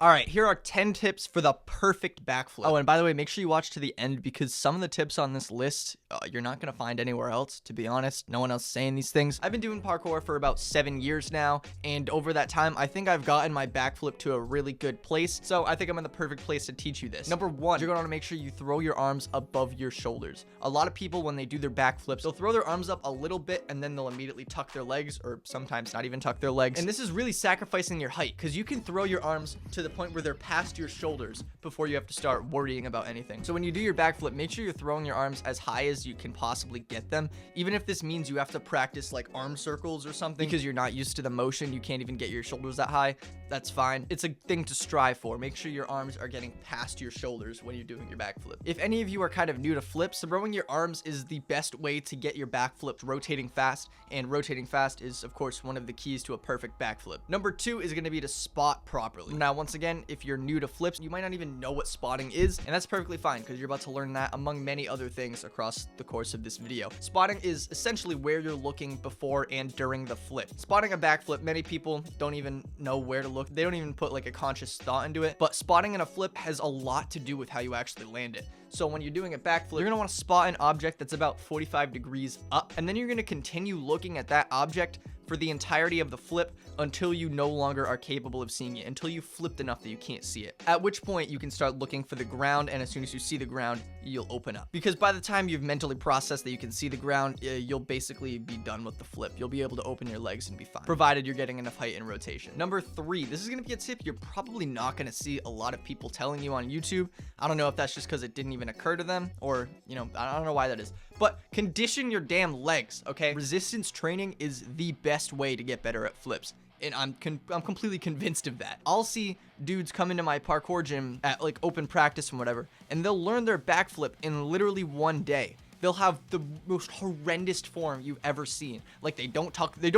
All right, here are 10 tips for the perfect backflip. Oh, and by the way, make sure you watch to the end because some of the tips on this list, you're not going to find anywhere else, to be honest. No one else is saying these things. I've been doing parkour for about 7 years now, and over that time, I think I've gotten my backflip to a really good place, so I think I'm in the perfect place to teach you this. Number one, you're going to want to make sure you throw your arms above your shoulders. A lot of people, when they do their backflips, they'll throw their arms up a little bit, and then they'll immediately tuck their legs, or sometimes not even tuck their legs. And this is really sacrificing your height, because you can throw your arms to the point where they're past your shoulders before you have to start worrying about anything. So when you do your backflip, make sure you're throwing your arms as high as you can possibly get them, even if this means you have to practice like arm circles or something because you're not used to the motion. You can't even get your shoulders that high. That's fine. It's a thing to strive for. Make sure your arms are getting past your shoulders when you're doing your backflip. If any of you are kind of new to flips, throwing your arms is the best way to get your backflips rotating fast, and rotating fast is of course one of the keys to a perfect backflip. Number two is going to be to spot properly. Now, once again, if you're new to flips, you might not even know what spotting is, and that's perfectly fine because you're about to learn that among many other things across the course of this video. Spotting is essentially where you're looking before and during the flip. Spotting a backflip, many people don't even know where to look. They don't even put like a conscious thought into it, but spotting in a flip has a lot to do with how you actually land it. So when you're doing a backflip, you're going to want to spot an object that's about 45 degrees up, and then you're going to continue looking at that object for the entirety of the flip until you no longer are capable of seeing it, until you flipped enough that you can't see it. At which point you can start looking for the ground, and as soon as you see the ground, you'll open up. Because by the time you've mentally processed that you can see the ground, you'll basically be done with the flip. You'll be able to open your legs and be fine, provided you're getting enough height and rotation. Number three, this is going to be a tip you're probably not going to see a lot of people telling you on YouTube. I don't know if that's just because it didn't even occur to them, or, you know, I don't know why that is. But condition your damn legs, okay? Resistance training is the best way to get better at flips, and I'm completely convinced of that. I'll see dudes come into my parkour gym at like open practice and whatever, and they'll learn their backflip in literally one day. They'll have the most horrendous form you've ever seen. Like they don't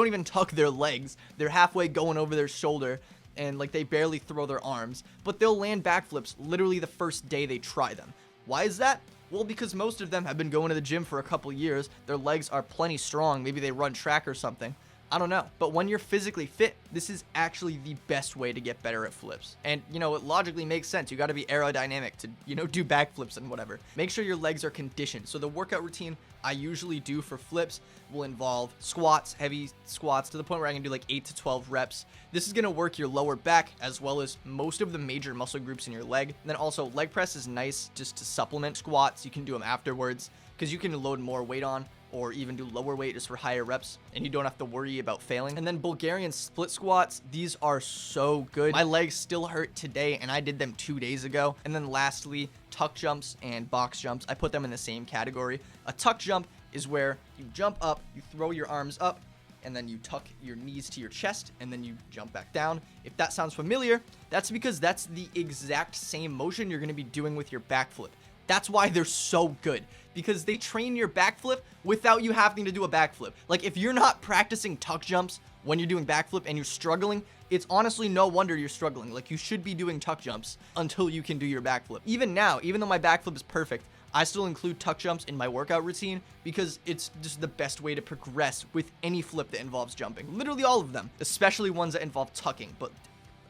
even tuck their legs. They're halfway going over their shoulder, and like they barely throw their arms, but they'll land backflips literally the first day they try them. Why is that? Well, because most of them have been going to the gym for a couple years. Their legs are plenty strong. Maybe they run track or something. I don't know. But when you're physically fit, this is actually the best way to get better at flips. And, you know, it logically makes sense. You got to be aerodynamic to, you know, do backflips and whatever. Make sure your legs are conditioned. So the workout routine I usually do for flips will involve squats, heavy squats, to the point where I can do like 8 to 12 reps. This is going to work your lower back as well as most of the major muscle groups in your leg. And then also leg press is nice just to supplement squats. You can do them afterwards because you can load more weight on, or even do lower weight just for higher reps, and you don't have to worry about failing. And then Bulgarian split squats, these are so good. My legs still hurt today, and I did them 2 days ago. And then lastly, tuck jumps and box jumps, I put them in the same category. A tuck jump is where you jump up, you throw your arms up, and then you tuck your knees to your chest, and then you jump back down. If that sounds familiar, that's because that's the exact same motion you're gonna be doing with your backflip. That's why they're so good, because they train your backflip without you having to do a backflip. Like if you're not practicing tuck jumps when you're doing backflip and you're struggling, it's honestly no wonder you're struggling. Like you should be doing tuck jumps until you can do your backflip. Even now, even though my backflip is perfect, I still include tuck jumps in my workout routine because it's just the best way to progress with any flip that involves jumping. Literally all of them, especially ones that involve tucking, but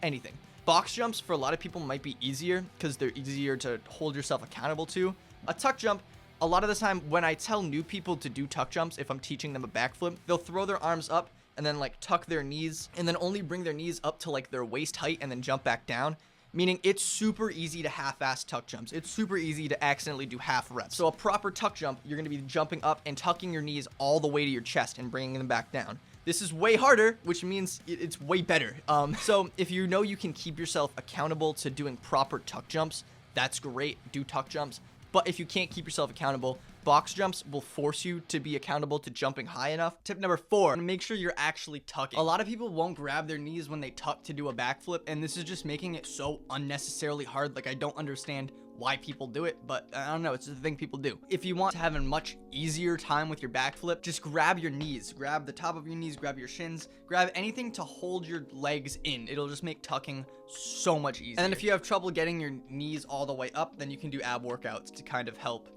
anything. Box jumps for a lot of people might be easier because they're easier to hold yourself accountable to. A tuck jump, a lot of the time when I tell new people to do tuck jumps, if I'm teaching them a backflip, they'll throw their arms up and then like tuck their knees and then only bring their knees up to like their waist height and then jump back down. Meaning it's super easy to half-ass tuck jumps. It's super easy to accidentally do half reps. So a proper tuck jump, you're going to be jumping up and tucking your knees all the way to your chest and bringing them back down. This is way harder, which means it's way better. So if you know you can keep yourself accountable to doing proper tuck jumps, that's great. Do tuck jumps. But if you can't keep yourself accountable, box jumps will force you to be accountable to jumping high enough. Tip number 4, make sure you're actually tucking. A lot of people won't grab their knees when they tuck to do a backflip, and this is just making it so unnecessarily hard. Like I don't understand why people do it, but I don't know, it's just a thing people do. If you want to have a much easier time with your backflip, just grab your knees, grab the top of your knees, grab your shins, grab anything to hold your legs in. It'll just make tucking so much easier. And then if you have trouble getting your knees all the way up, then you can do ab workouts to kind of help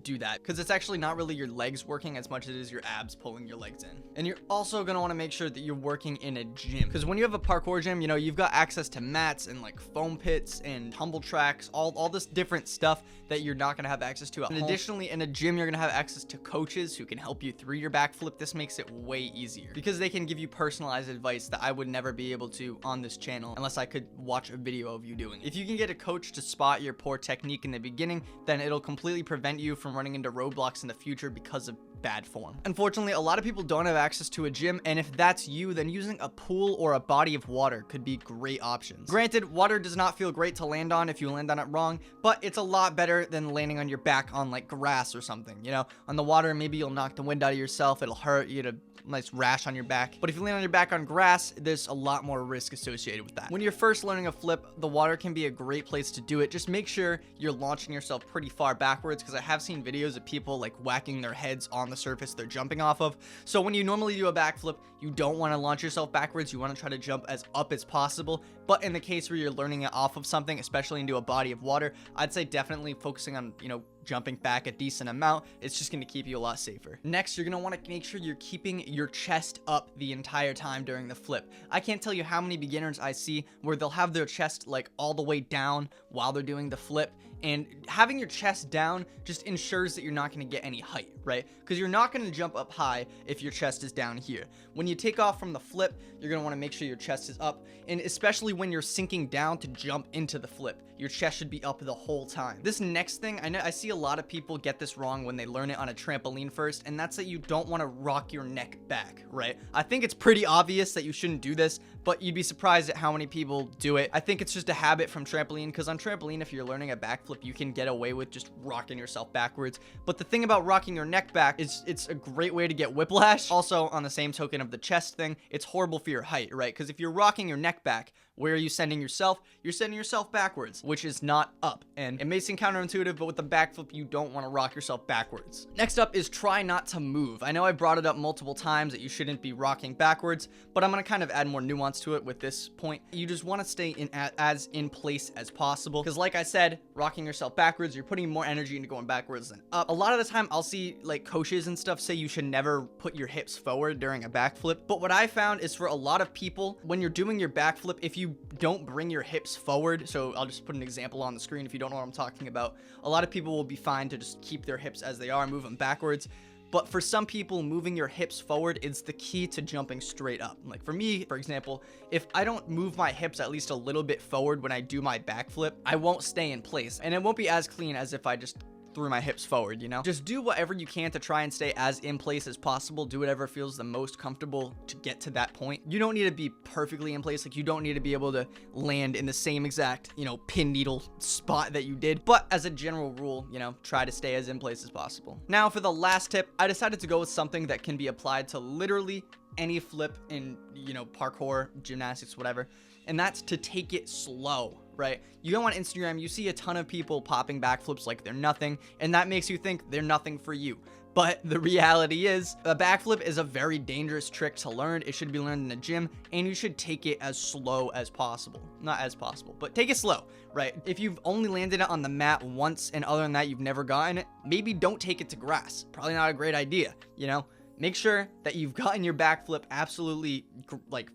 do that, because it's actually not really your legs working as much as it is your abs pulling your legs in. And you're also going to want to make sure that you're working in a gym, because when you have a parkour gym, you know, you've got access to mats and like foam pits and tumble tracks, all this different stuff that you're not going to have access to at home. And additionally, in a gym, you're going to have access to coaches who can help you through your backflip. This makes it way easier because they can give you personalized advice that I would never be able to on this channel unless I could watch a video of you doing it. If you can get a coach to spot your poor technique in the beginning, then it'll completely prevent you from running into roadblocks in the future because of bad form. Unfortunately, a lot of people don't have access to a gym, and if that's you, then using a pool or a body of water could be great options. Granted, water does not feel great to land on if you land on it wrong, but it's a lot better than landing on your back on like grass or something. You know, on the water, maybe you'll knock the wind out of yourself, it'll hurt you, to nice rash on your back. But if you land on your back on grass, there's a lot more risk associated with that. When you're first learning a flip, the water can be a great place to do it. Just make sure you're launching yourself pretty far backwards, because I have seen videos of people like whacking their heads on the surface they're jumping off of. So when you normally do a backflip, you don't want to launch yourself backwards. You want to try to jump as up as possible. But in the case where you're learning it off of something, especially into a body of water, I'd say definitely focusing on, you know, jumping back a decent amount. It's just going to keep you a lot safer. Next, you're going to want to make sure you're keeping your chest up the entire time during the flip. I can't tell you how many beginners I see where they'll have their chest like all the way down while they're doing the flip, and having your chest down just ensures that you're not going to get any height, right? Because you're not going to jump up high if your chest is down here. When you take off from the flip, you're going to want to make sure your chest is up, and especially when you're sinking down to jump into the flip, your chest should be up the whole time. This next thing, I see a lot of people get this wrong when they learn it on a trampoline first, and that's that you don't want to rock your neck back, right? I think it's pretty obvious that you shouldn't do this, but you'd be surprised at how many people do it. I think it's just a habit from trampoline, because on trampoline, if you're learning a backflip, you can get away with just rocking yourself backwards. But the thing about rocking your neck back is it's a great way to get whiplash. Also, on the same token of the chest thing, it's horrible for your height, right? Because if you're rocking your neck back, where are you sending yourself? You're sending yourself backwards, which is not up. And it may seem counterintuitive, but with the backflip, you don't want to rock yourself backwards. Next up is try not to move. I know I brought it up multiple times that you shouldn't be rocking backwards, but I'm going to kind of add more nuance to it with this point. You just want to stay as in place as possible, because like I said, rocking yourself backwards, you're putting more energy into going backwards than up. A lot of the time, I'll see like coaches and stuff say you should never put your hips forward during a backflip. But what I found is for a lot of people, when you're doing your backflip, if you don't bring your hips forward, so I'll just put an example on the screen if you don't know what I'm talking about, a lot of people will be fine to just keep their hips as they are, move them backwards. But for some people, moving your hips forward is the key to jumping straight up. Like for me, for example, if I don't move my hips at least a little bit forward when I do my backflip, I won't stay in place, and it won't be as clean as if I just threw my hips forward, you know? Just do whatever you can to try and stay as in place as possible. Do whatever feels the most comfortable to get to that point. You don't need to be perfectly in place. Like, you don't need to be able to land in the same exact, you know, pin needle spot that you did. But as a general rule, you know, try to stay as in place as possible. Now for the last tip, I decided to go with something that can be applied to literally any flip in, you know, parkour, gymnastics, whatever. And that's to take it slow. Right? You go on Instagram, you see a ton of people popping backflips like they're nothing, and that makes you think they're nothing for you. But the reality is, a backflip is a very dangerous trick to learn. It should be learned in the gym, and you should take it as slow as possible. Not as possible, but take it slow, right? If you've only landed it on the mat once, and other than that, you've never gotten it, maybe don't take it to grass. Probably not a great idea, you know? Make sure that you've gotten your backflip absolutely, like,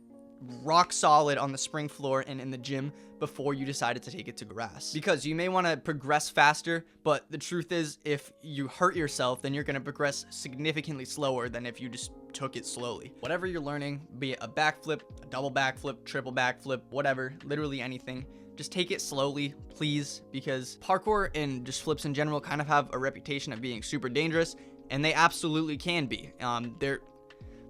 rock solid on the spring floor and in the gym before you decided to take it to grass, because you may want to progress faster, but the truth is, if you hurt yourself, then you're going to progress significantly slower than if you just took it slowly. Whatever you're learning, be it a backflip, a double backflip, triple backflip, whatever, literally anything, just take it slowly, please, because parkour and just flips in general kind of have a reputation of being super dangerous, and they absolutely can be.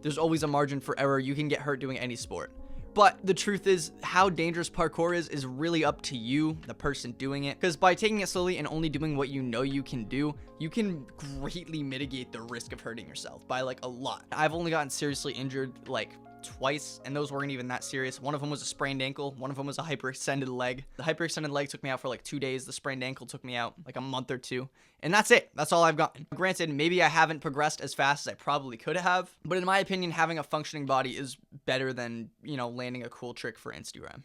There's always a margin for error. You can get hurt doing any sport. But the truth is, how dangerous parkour is really up to you, the person doing it. Because by taking it slowly and only doing what you know you can do, you can greatly mitigate the risk of hurting yourself by like a lot. I've only gotten seriously injured like twice, and those weren't even that serious. One of them was a sprained ankle. One of them was a hyperextended leg. The hyperextended leg took me out for like 2 days. The sprained ankle took me out like a month or two. And that's it. That's all I've gotten. Granted, maybe I haven't progressed as fast as I probably could have, but in my opinion, having a functioning body is better than, you know, landing a cool trick for Instagram.